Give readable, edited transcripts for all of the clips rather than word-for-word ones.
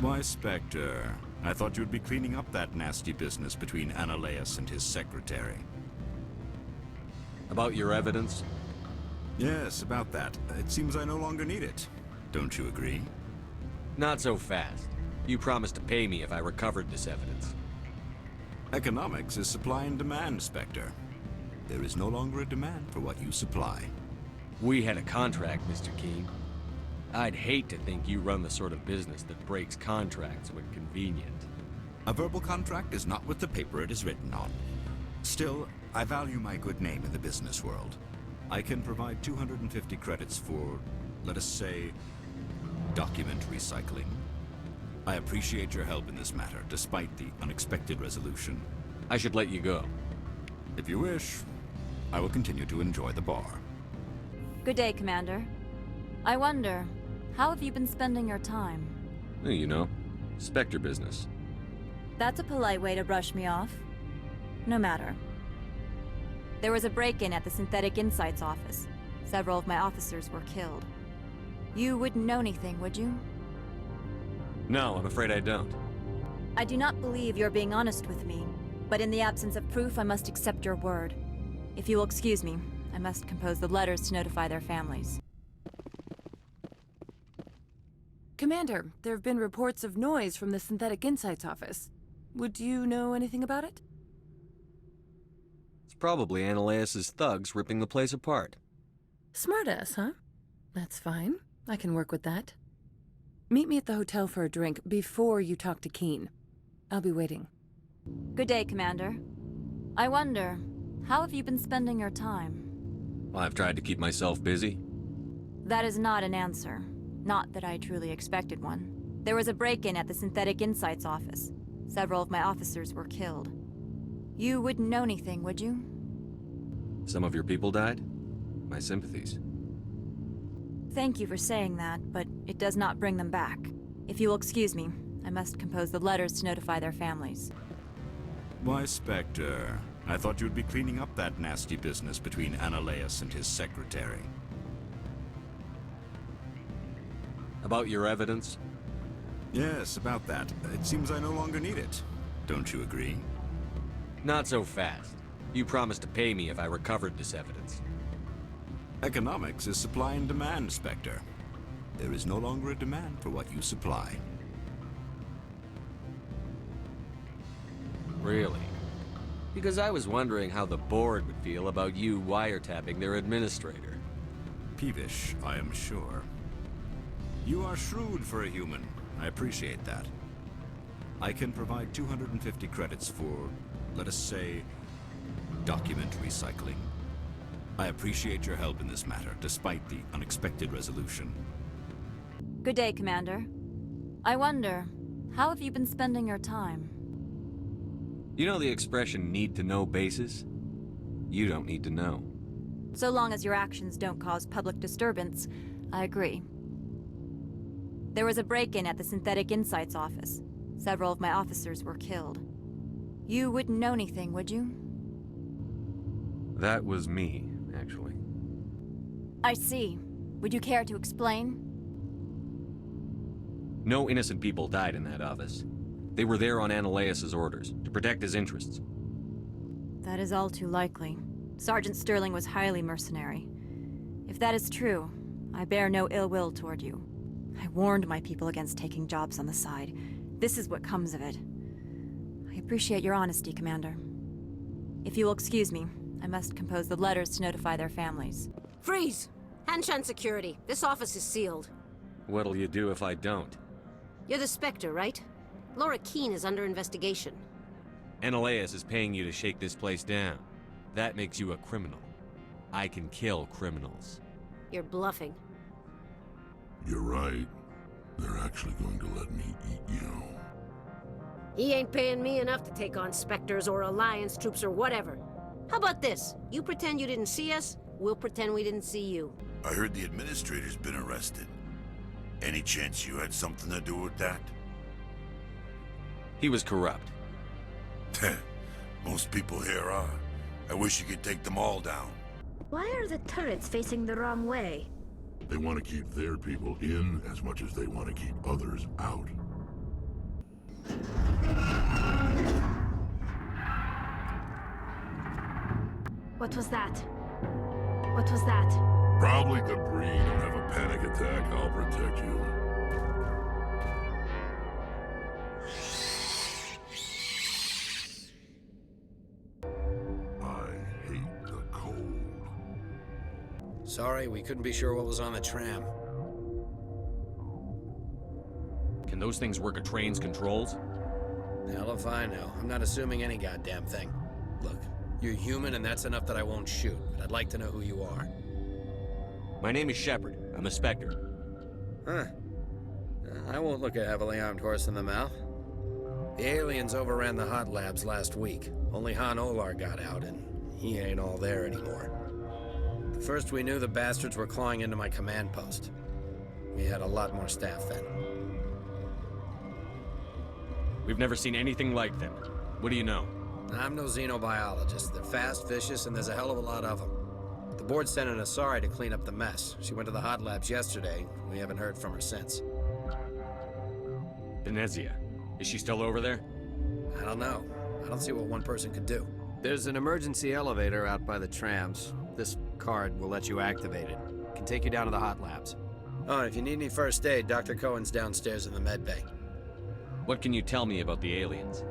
Why, Spectre, I thought you'd be cleaning up that nasty business between Analeus and his secretary. About your evidence? Yes, about that. It seems I no longer need it. Don't you agree? Not so fast. You promised to pay me if I recovered this evidence. Economics is supply and demand, Spectre. There is no longer a demand for what you supply. We had a contract, Mr. Keene. I'd hate to think you run the sort of business that breaks contracts when convenient. A verbal contract is not what the paper it is written on. Still, I value my good name in the business world. I can provide 250 credits for, let us say, document recycling. I appreciate your help in this matter, despite the unexpected resolution. I should let you go. If you wish, I will continue to enjoy the bar. Good day, Commander. I wonder, how have you been spending your time? You know, Spectre business. That's a polite way to brush me off. No matter. There was a break-in at the Synthetic Insights office. Several of my officers were killed. You wouldn't know anything, would you? No, I'm afraid I don't. I do not believe you're being honest with me, but in the absence of proof, I must accept your word. If you will excuse me, I must compose the letters to notify their families. Commander, there have been reports of noise from the Synthetic Insights office. Would you know anything about it? It's probably Analeus' thugs ripping the place apart. Smartass, huh? That's fine. I can work with that. Meet me at the hotel for a drink before you talk to Keene. I'll be waiting. Good day, Commander. I wonder, how have you been spending your time? I've tried to keep myself busy. That is not an answer. Not that I truly expected one. There was a break-in at the Synthetic Insights office. Several of my officers were killed. You wouldn't know anything, would you? Some of your people died? My sympathies. Thank you for saying that, but it does not bring them back. If you will excuse me, I must compose the letters to notify their families. Why, Spectre, I thought you'd be cleaning up that nasty business between Analeus and his secretary. About your evidence? Yes, about that. It seems I no longer need it. Don't you agree? Not so fast. You promised to pay me if I recovered this evidence. Economics is supply and demand, Spectre. There is no longer a demand for what you supply. Really? Because I was wondering how the board would feel about you wiretapping their administrator. Peevish, I am sure. You are shrewd for a human. I appreciate that. I can provide 250 credits for, let us say, document recycling. I appreciate your help in this matter, despite the unexpected resolution. Good day, Commander. I wonder, how have you been spending your time? You know the expression need-to-know basis? You don't need to know. So long as your actions don't cause public disturbance, I agree. There was a break-in at the Synthetic Insights office. Several of my officers were killed. You wouldn't know anything, would you? That was me, actually. I see. Would you care to explain? No innocent people died in that office. They were there on Analeus' orders, to protect his interests. That is all too likely. Sergeant Sterling was highly mercenary. If that is true, I bear no ill will toward you. I warned my people against taking jobs on the side. This is what comes of it. I appreciate your honesty, Commander. If you will excuse me, I must compose the letters to notify their families. Freeze! Hanshan security. This office is sealed. What'll you do if I don't? You're the Spectre, right? Laura Keene is under investigation. Analeus is paying you to shake this place down. That makes you a criminal. I can kill criminals. You're bluffing. You're right. They're actually going to let me eat you. He ain't paying me enough to take on Spectres or Alliance troops or whatever. How about this? You pretend you didn't see us, we'll pretend we didn't see you. I heard the administrator's been arrested. Any chance you had something to do with that? He was corrupt. Most people here are. I wish you could take them all down. Why are the turrets facing the wrong way? They want to keep their people in as much as they want to keep others out. What was that? What was that? Probably debris. Don't have a panic attack. I'll protect you. I hate the cold. Sorry, we couldn't be sure what was on the tram. Can those things work a train's controls? Hell if I know. I'm not assuming any goddamn thing. Look, you're human and that's enough that I won't shoot, but I'd like to know who you are. My name is Shepard. I'm a Spectre. Huh. I won't look a heavily armed horse in the mouth. The aliens overran the hot labs last week. Only Han Olar got out, and he ain't all there anymore. The first we knew, the bastards were clawing into my command post. We had a lot more staff then. We've never seen anything like them. What do you know? I'm no xenobiologist. They're fast, vicious, and there's a hell of a lot of them. The board sent an Asari to clean up the mess. She went to the hot labs yesterday. We haven't heard from her since. Venezia. Is she still over there? I don't know. I don't see what one person could do. There's an emergency elevator out by the trams. This card will let you activate it. It can take you down to the hot labs. Oh, and if you need any first aid, Dr. Cohen's downstairs in the med bay. What can you tell me about the aliens?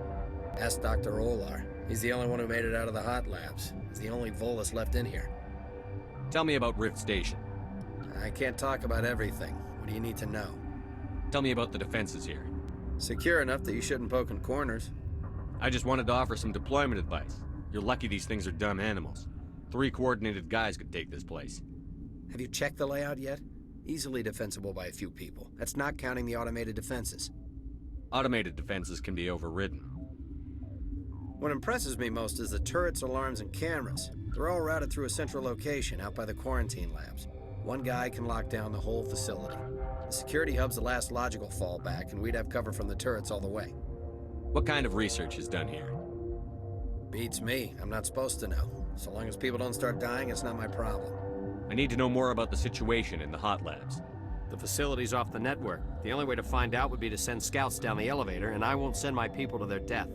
Ask Dr. Olar. He's the only one who made it out of the hot labs. He's the only Volus left in here. Tell me about Rift Station. I can't talk about everything. What do you need to know? Tell me about the defenses here. Secure enough that you shouldn't poke in corners. I just wanted to offer some deployment advice. You're lucky these things are dumb animals. 3 coordinated guys could take this place. Have you checked the layout yet? Easily defensible by a few people. That's not counting the automated defenses. Automated defenses can be overridden. What impresses me most is the turrets, alarms, and cameras. They're all routed through a central location out by the quarantine labs. One guy can lock down the whole facility. The security hub's the last logical fallback, and we'd have cover from the turrets all the way. What kind of research is done here? Beats me. I'm not supposed to know. So long as people don't start dying, it's not my problem. I need to know more about the situation in the hot labs. The facility's off the network. The only way to find out would be to send scouts down the elevator, and I won't send my people to their death.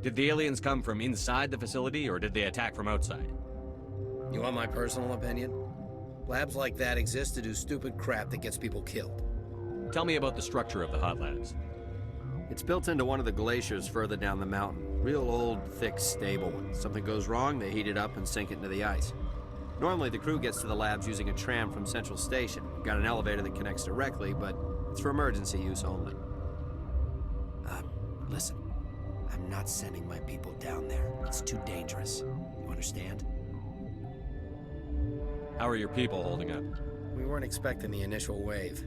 Did the aliens come from inside the facility, or did they attack from outside? You want my personal opinion? Labs like that exist to do stupid crap that gets people killed. Tell me about the structure of the hot labs. It's built into one of the glaciers further down the mountain. Real old, thick, stable one. Something goes wrong, they heat it up and sink it into the ice. Normally, the crew gets to the labs using a tram from Central Station. We've got an elevator that connects directly, but it's for emergency use only. Listen. I'm not sending my people down there. It's too dangerous. You understand? How are your people holding up? We weren't expecting the initial wave.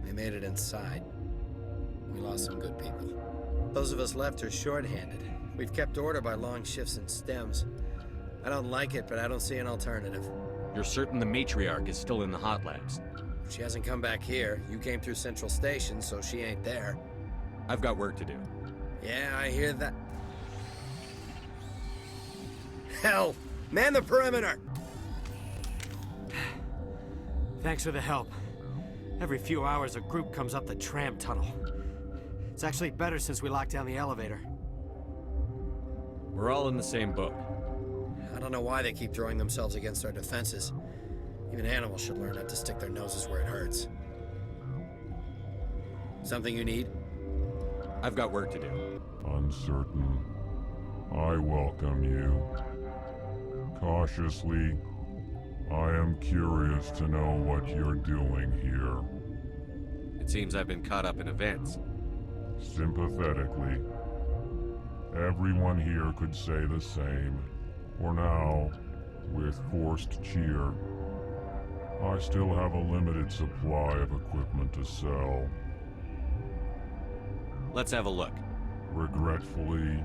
They made it inside. We lost some good people. Those of us left are short-handed. We've kept order by long shifts and stems. I don't like it, but I don't see an alternative. You're certain the matriarch is still in the hot labs? She hasn't come back here. You came through Central Station, so she ain't there. I've got work to do. Yeah, I hear that. Hell! Man the perimeter! Thanks for the help. Every few hours, a group comes up the tram tunnel. It's actually better since we locked down the elevator. We're all in the same boat. I don't know why they keep throwing themselves against our defenses. Even animals should learn not to stick their noses where it hurts. Something you need? I've got work to do. Uncertain. I welcome you. Cautiously, I am curious to know what you're doing here. It seems I've been caught up in events. Sympathetically. Everyone here could say the same. For now, with forced cheer, I still have a limited supply of equipment to sell. Let's have a look. Regretfully,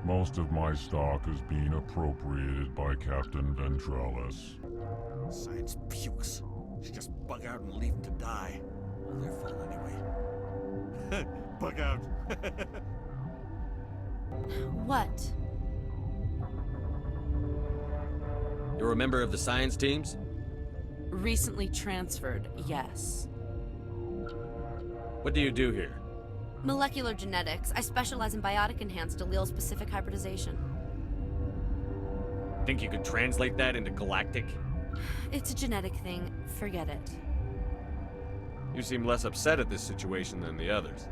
most of my stock is being appropriated by Captain Ventralis. Science pukes. Should just bug out and leave them to die. Well, they're full anyway. Bug out. What? You're a member of the science teams? Recently transferred, yes. What do you do here? Molecular genetics. I specialize in biotic-enhanced allele-specific hybridization. Think you could translate that into galactic? It's a genetic thing. Forget it. You seem less upset at this situation than the others.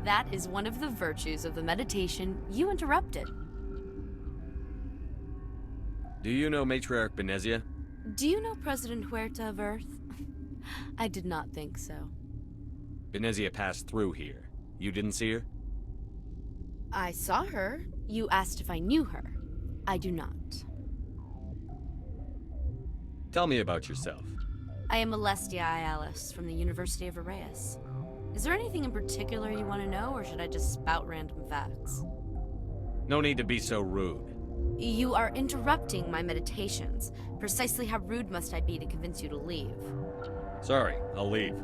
That is one of the virtues of the meditation you interrupted. Do you know Matriarch Benezia? Do you know President Huerta of Earth? I did not think so. Benezia passed through here. You didn't see her? I saw her. You asked if I knew her. I do not. Tell me about yourself. I am Alestia Ayalis from the University of Arrayas. Is there anything in particular you want to know, or should I just spout random facts? No need to be so rude. You are interrupting my meditations. Precisely how rude must I be to convince you to leave? Sorry, I'll leave.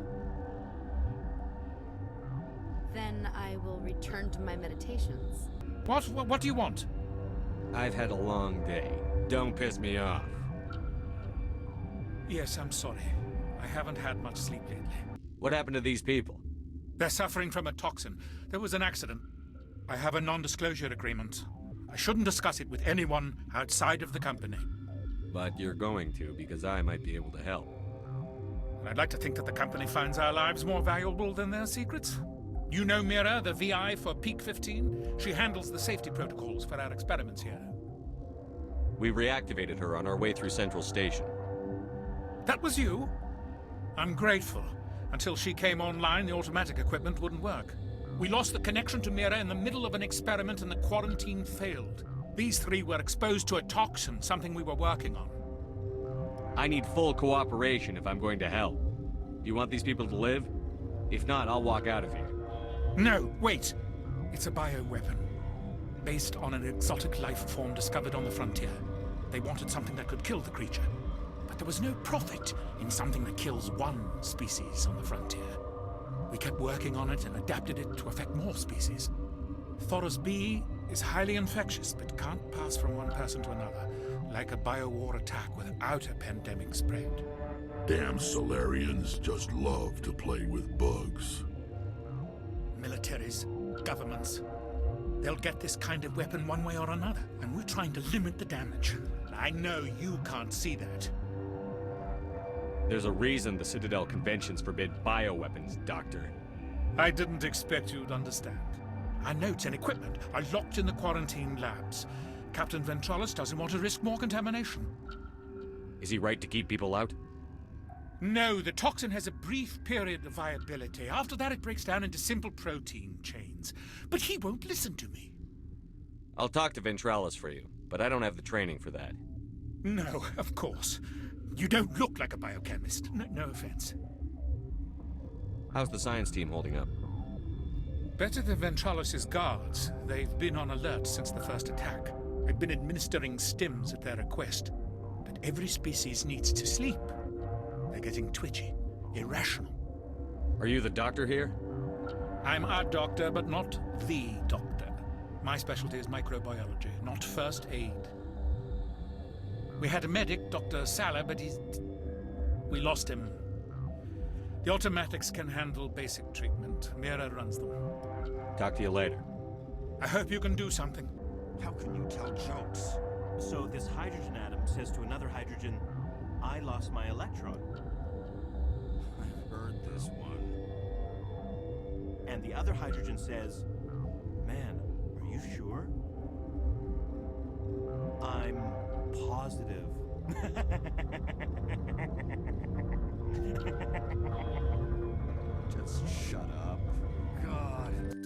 Then I will return to my meditations. What do you want? I've had a long day. Don't piss me off. Yes, I'm sorry. I haven't had much sleep lately. What happened to these people? They're suffering from a toxin. There was an accident. I have a non-disclosure agreement. I shouldn't discuss it with anyone outside of the company. But you're going to, because I might be able to help. And I'd like to think that the company finds our lives more valuable than their secrets. You know Mira, the VI for Peak 15? She handles the safety protocols for our experiments here. We reactivated her on our way through Central Station. That was you? I'm grateful. Until she came online, the automatic equipment wouldn't work. We lost the connection to Mira in the middle of an experiment and the quarantine failed. These three were exposed to a toxin, something we were working on. I need full cooperation if I'm going to help. Do you want these people to live? If not, I'll walk out of here. No, wait. It's a bioweapon. Based on an exotic life form discovered on the frontier. They wanted something that could kill the creature. But there was no profit in something that kills one species on the frontier. We kept working on it and adapted it to affect more species. Thoros B is highly infectious, but can't pass from one person to another, like a biowar attack without a pandemic spread. Damn Solarians just love to play with bugs. Militaries, governments, they'll get this kind of weapon one way or another, and we're trying to limit the damage. I know you can't see that. There's a reason the Citadel conventions forbid bioweapons, Doctor. I didn't expect you'd understand. Our notes and equipment are locked in the quarantine labs. Captain Ventralis doesn't want to risk more contamination. Is he right to keep people out? No, the toxin has a brief period of viability. After that, it breaks down into simple protein chains. But he won't listen to me. I'll talk to Ventralis for you, but I don't have the training for that. No, of course. You don't look like a biochemist. No offense. How's the science team holding up? Better than Ventralis' guards. They've been on alert since the first attack. I've been administering stims at their request. But every species needs to sleep. They're getting twitchy, irrational. Are you the doctor here? I'm a doctor, but not the doctor. My specialty is microbiology, not first aid. We had a medic, Dr. Sala, but we lost him. The automatics can handle basic treatment. Mira runs them. Talk to you later. I hope you can do something. How can you tell jokes? So this hydrogen atom says to another hydrogen, I lost my electron. I've heard this one. And the other hydrogen says, man, are you sure? I'm positive. Just shut up. God.